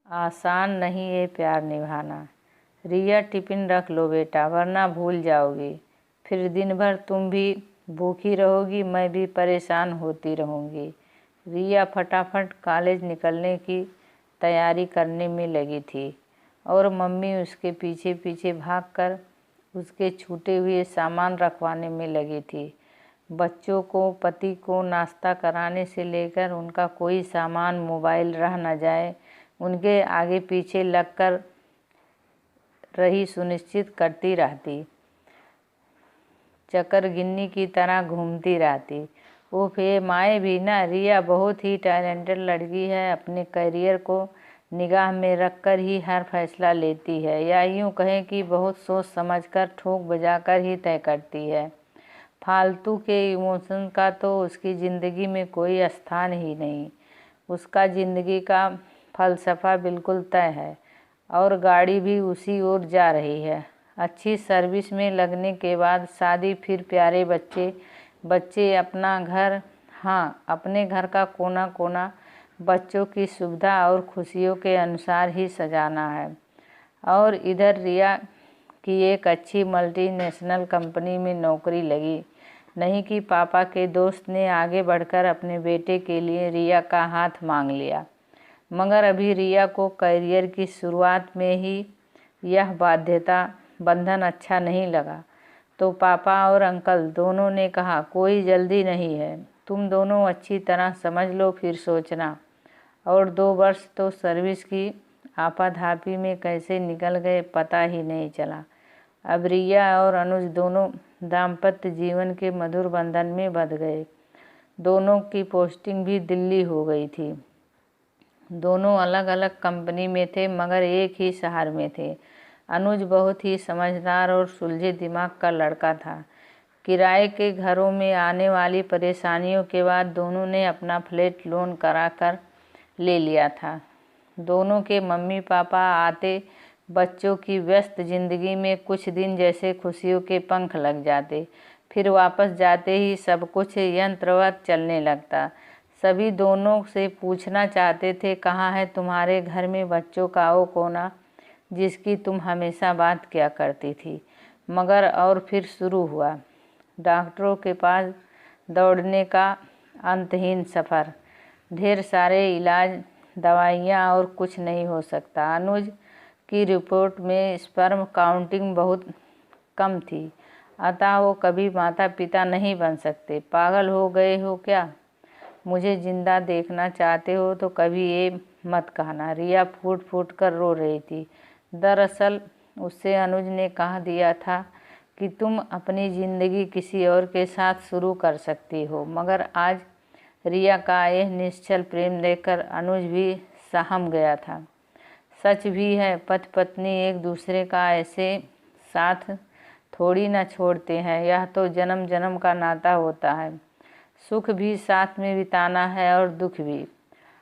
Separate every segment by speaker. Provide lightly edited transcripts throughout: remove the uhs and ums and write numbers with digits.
Speaker 1: आसान नहीं है प्यार निभाना। रिया, टिफिन रख लो बेटा, वरना भूल जाओगी। फिर दिन भर तुम भी भूखी रहोगी, मैं भी परेशान होती रहूँगी। रिया फटाफट कॉलेज निकलने की तैयारी करने में लगी थी और मम्मी उसके पीछे पीछे भागकर उसके छूटे हुए सामान रखवाने में लगी थी। बच्चों को, पति को नाश्ता कराने से लेकर उनका कोई सामान, मोबाइल रह न जाए, उनके आगे पीछे लगकर रही सुनिश्चित करती रहती। चक्करगिन्नी की तरह घूमती रहती। उफ, ये माए भी ना, रिया बहुत ही टैलेंटेड लड़की है, अपने करियर को निगाह में रखकर ही हर फैसला लेती है, या यूँ कहें कि बहुत सोच समझकर, ठोक बजाकर ही तय करती है। फालतू के इमोशन का तो उसकी ज़िंदगी में कोई स्थान ही नहीं। उसका ज़िंदगी का फलसफा बिल्कुल तय है और गाड़ी भी उसी ओर जा रही है। अच्छी सर्विस में लगने के बाद शादी, फिर प्यारे बच्चे, अपना घर, हाँ, अपने घर का कोना कोना बच्चों की सुविधा और खुशियों के अनुसार ही सजाना है। और इधर रिया की एक अच्छी मल्टीनेशनल कंपनी में नौकरी लगी। नहीं कि पापा के दोस्त ने आगे बढ़कर अपने बेटे के लिए रिया का हाथ मांग लिया, मगर अभी रिया को करियर की शुरुआत में ही यह बंधन अच्छा नहीं लगा। तो पापा और अंकल दोनों ने कहा, कोई जल्दी नहीं है, तुम दोनों अच्छी तरह समझ लो, फिर सोचना। और 2 वर्ष तो सर्विस की आपाधापी में कैसे निकल गए पता ही नहीं चला। अब रिया और अनुज दोनों दाम्पत्य जीवन के मधुर बंधन में बंध गए। दोनों की पोस्टिंग भी दिल्ली हो गई थी। दोनों अलग अलग कंपनी में थे, मगर एक ही शहर में थे। अनुज बहुत ही समझदार और सुलझे दिमाग का लड़का था। किराए के घरों में आने वाली परेशानियों के बाद दोनों ने अपना फ्लैट लोन कराकर ले लिया था। दोनों के मम्मी पापा आते बच्चों की व्यस्त जिंदगी में कुछ दिन जैसे खुशियों के पंख लग जाते, फिर वापस जाते ही सब कुछ यंत्रवत चलने लगता। सभी दोनों से पूछना चाहते थे, कहाँ है तुम्हारे घर में बच्चों का वो कोना जिसकी तुम हमेशा बात किया करती थी। मगर और फिर शुरू हुआ डॉक्टरों के पास दौड़ने का अंतहीन सफ़र। ढेर सारे इलाज, दवाइयाँ, और कुछ नहीं हो सकता। अनुज की रिपोर्ट में स्पर्म काउंटिंग बहुत कम थी, अतः वो कभी माता पिता नहीं बन सकते। पागल हो गए हो क्या? मुझे जिंदा देखना चाहते हो तो कभी ये मत कहना। रिया फूट फूट कर रो रही थी। दरअसल उससे अनुज ने कह दिया था कि तुम अपनी ज़िंदगी किसी और के साथ शुरू कर सकती हो, मगर आज रिया का यह निश्चल प्रेम देखकर अनुज भी सहम गया था। सच भी है, पति पत्नी एक दूसरे का ऐसे साथ थोड़ी ना छोड़ते हैं, यह तो जन्म जन्म का नाता होता है। सुख भी साथ में बिताना है और दुख भी।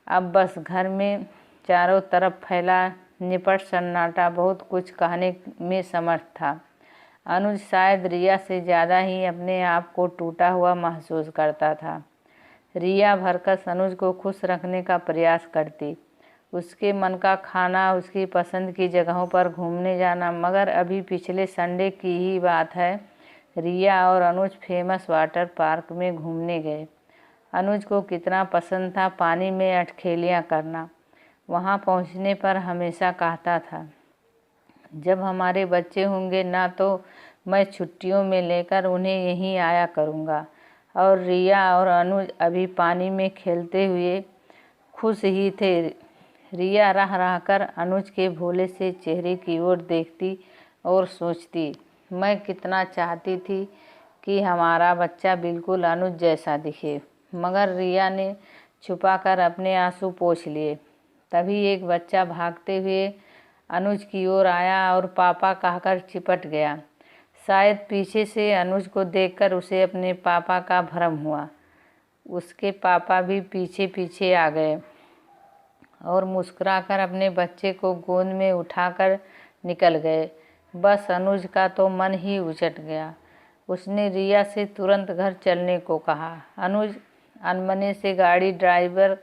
Speaker 1: अब बस घर में चारों तरफ फैला निपट सन्नाटा बहुत कुछ कहने में समर्थ था। अनुज शायद रिया से ज़्यादा ही अपने आप को टूटा हुआ महसूस करता था। रिया भरकस अनुज को खुश रखने का प्रयास करती, उसके मन का खाना, उसकी पसंद की जगहों पर घूमने जाना। मगर अभी पिछले संडे की ही बात है, रिया और अनुज फेमस वाटर पार्क में घूमने गए। अनुज को कितना पसंद था पानी में अटखेलियाँ करना। वहाँ पहुँचने पर हमेशा कहता था, जब हमारे बच्चे होंगे ना तो मैं छुट्टियों में लेकर उन्हें यहीं आया करूँगा। और रिया और अनुज अभी पानी में खेलते हुए खुश ही थे। रिया रह रह कर अनुज के भोले से चेहरे की ओर देखती और सोचती, मैं कितना चाहती थी कि हमारा बच्चा बिल्कुल अनुज जैसा दिखे। मगर रिया ने छुपाकर अपने आंसू पोंछ लिए। तभी एक बच्चा भागते हुए अनुज की ओर आया और पापा कहकर चिपट गया। शायद पीछे से अनुज को देखकर उसे अपने पापा का भ्रम हुआ। उसके पापा भी पीछे पीछे आ गए और मुस्कुराकर अपने बच्चे को गोद में उठाकर निकल गए। बस अनुज का तो मन ही उचट गया। उसने रिया से तुरंत घर चलने को कहा। अनुज अनमने से गाड़ी ड्राइवर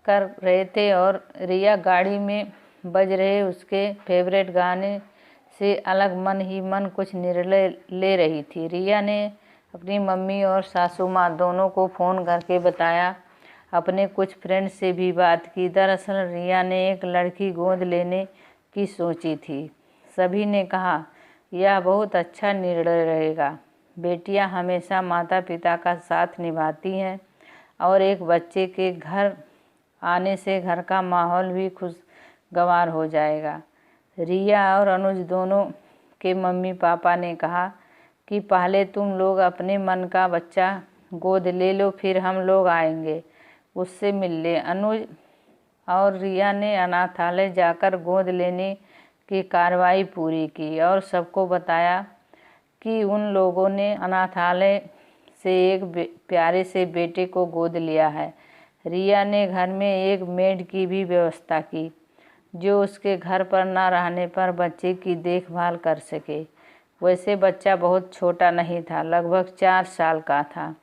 Speaker 1: कर रहे थे और रिया गाड़ी में बज रहे उसके फेवरेट गाने से अलग मन ही मन कुछ निर्णय ले रही थी। रिया ने अपनी मम्मी और सासू माँ दोनों को फ़ोन करके बताया, अपने कुछ फ्रेंड से भी बात की। दरअसल रिया ने एक लड़की गोद लेने की सोची थी। सभी ने कहा यह बहुत अच्छा निर्णय रहेगा। बेटियां हमेशा माता पिता का साथ निभाती हैं और एक बच्चे के घर आने से घर का माहौल भी खुशगवार हो जाएगा। रिया और अनुज दोनों के मम्मी पापा ने कहा कि पहले तुम लोग अपने मन का बच्चा गोद ले लो, फिर हम लोग आएंगे उससे मिलने। अनुज और रिया ने अनाथालय जाकर गोद लेने की कार्रवाई पूरी की और सबको बताया कि उन लोगों ने अनाथालय से एक प्यारे से बेटे को गोद लिया है। रिया ने घर में एक मेड की भी व्यवस्था की जो उसके घर पर न रहने पर बच्चे की देखभाल कर सके। वैसे बच्चा बहुत छोटा नहीं था, लगभग 4 साल का था,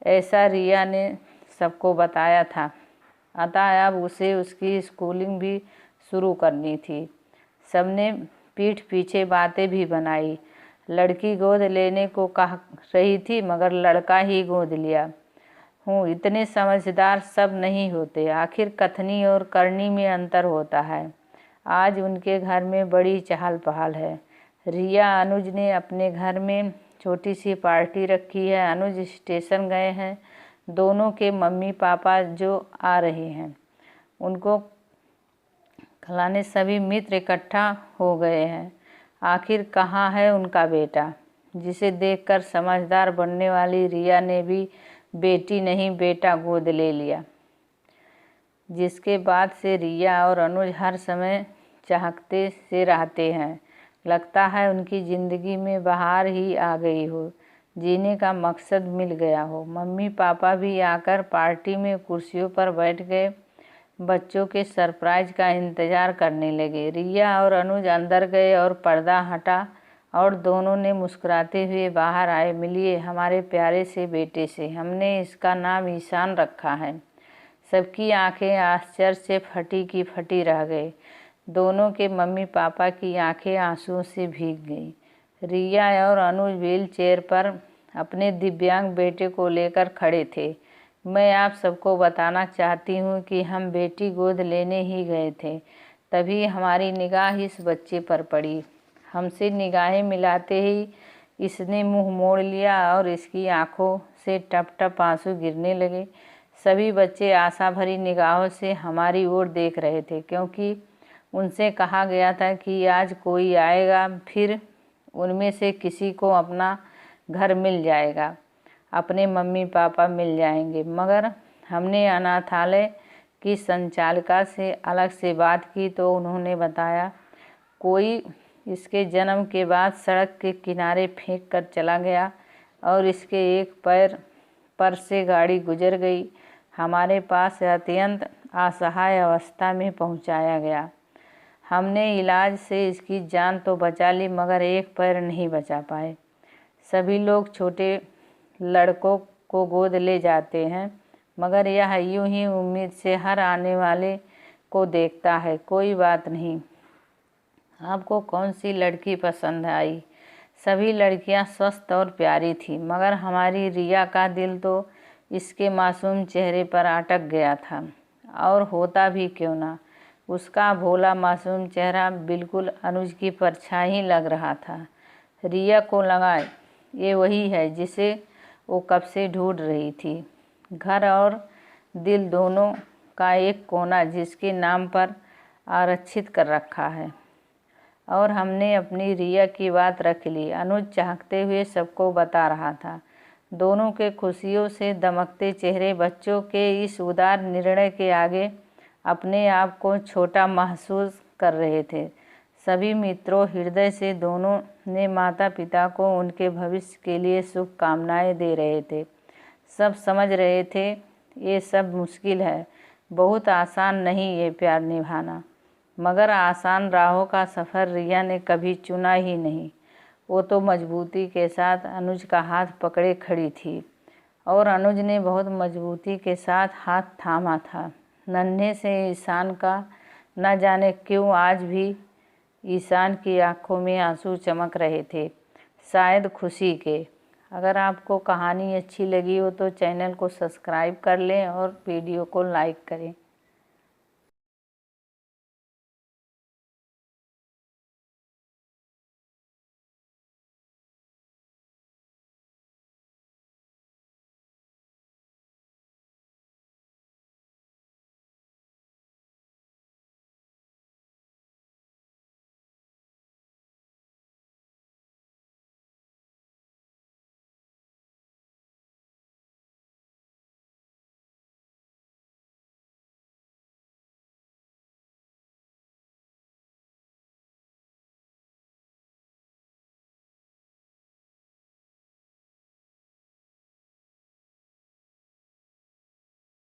Speaker 1: ऐसा रिया ने सबको बताया था। अतः अब उसे उसकी स्कूलिंग भी शुरू करनी थी। सबने पीठ पीछे बातें भी बनाई। लड़की गोद लेने को कह रही थी मगर लड़का ही गोद लिया हूँ। इतने समझदार सब नहीं होते, आखिर कथनी और करनी में अंतर होता है। आज उनके घर में बड़ी चहल पहल है। रिया अनुज ने अपने घर में छोटी सी पार्टी रखी है। अनुज स्टेशन गए हैं। दोनों के मम्मी पापा जो आ रहे हैं उनको खिलाने सभी मित्र इकट्ठा हो गए हैं। आखिर कहाँ है उनका बेटा, जिसे देखकर समझदार बनने वाली रिया ने भी बेटी नहीं बेटा गोद ले लिया। जिसके बाद से रिया और अनुज हर समय चाहते से रहते हैं। लगता है उनकी ज़िंदगी में बहार ही आ गई हो, जीने का मकसद मिल गया हो। मम्मी पापा भी आकर पार्टी में कुर्सियों पर बैठ गए, बच्चों के सरप्राइज का इंतज़ार करने लगे। रिया और अनुज अंदर गए और पर्दा हटा और दोनों ने मुस्कुराते हुए बाहर आए। मिलिए हमारे प्यारे से बेटे से, हमने इसका नाम ईशान रखा है। सबकी आंखें आश्चर्य से फटी की फटी रह गई। दोनों के मम्मी पापा की आंखें आंसुओं से भीग गई। रिया और अनुज व्हील चेयर पर अपने दिव्यांग बेटे को लेकर खड़े थे। मैं आप सबको बताना चाहती हूँ कि हम बेटी गोद लेने ही गए थे, तभी हमारी निगाह इस बच्चे पर पड़ी। हमसे निगाहें मिलाते ही इसने मुंह मोड़ लिया और इसकी आंखों से टप टप आंसू गिरने लगे। सभी बच्चे आशा भरी निगाहों से हमारी ओर देख रहे थे, क्योंकि उनसे कहा गया था कि आज कोई आएगा, फिर उनमें से किसी को अपना घर मिल जाएगा, अपने मम्मी पापा मिल जाएंगे। मगर हमने अनाथालय की संचालिका से अलग से बात की तो उन्होंने बताया कोई इसके जन्म के बाद सड़क के किनारे फेंक कर चला गया और इसके एक पैर पर से गाड़ी गुजर गई। हमारे पास अत्यंत असहाय अवस्था में पहुंचाया गया। हमने इलाज से इसकी जान तो बचा ली मगर एक पैर नहीं बचा पाए। सभी लोग छोटे लड़कों को गोद ले जाते हैं, मगर यह यूं ही उम्मीद से हर आने वाले को देखता है। कोई बात नहीं, आपको कौन सी लड़की पसंद आई? सभी लड़कियां स्वस्थ और प्यारी थी, मगर हमारी रिया का दिल तो इसके मासूम चेहरे पर अटक गया था। और होता भी क्यों ना, उसका भोला मासूम चेहरा बिल्कुल अनुज की परछाई लग रहा था। रिया को लगा ये वही है जिसे वो कब से ढूंढ रही थी। घर और दिल दोनों का एक कोना जिसके नाम पर आरक्षित कर रखा है। और हमने अपनी रिया की बात रख ली, अनुज चाहते हुए सबको बता रहा था। दोनों के खुशियों से दमकते चेहरे बच्चों के इस उदार निर्णय के आगे अपने आप को छोटा महसूस कर रहे थे। सभी मित्रों हृदय से दोनों ने माता पिता को उनके भविष्य के लिए शुभकामनाएं दे रहे थे। सब समझ रहे थे ये सब मुश्किल है, बहुत आसान नहीं ये प्यार निभाना। मगर आसान राहों का सफ़र रिया ने कभी चुना ही नहीं। वो तो मजबूती के साथ अनुज का हाथ पकड़े खड़ी थी और अनुज ने बहुत मजबूती के साथ हाथ थामा था। नन्हे से ईशान का न जाने क्यों आज भी ईशान की आंखों में आंसू चमक रहे थे, शायद खुशी के। अगर आपको कहानी अच्छी लगी हो तो चैनल को सब्सक्राइब कर लें और वीडियो को लाइक करें।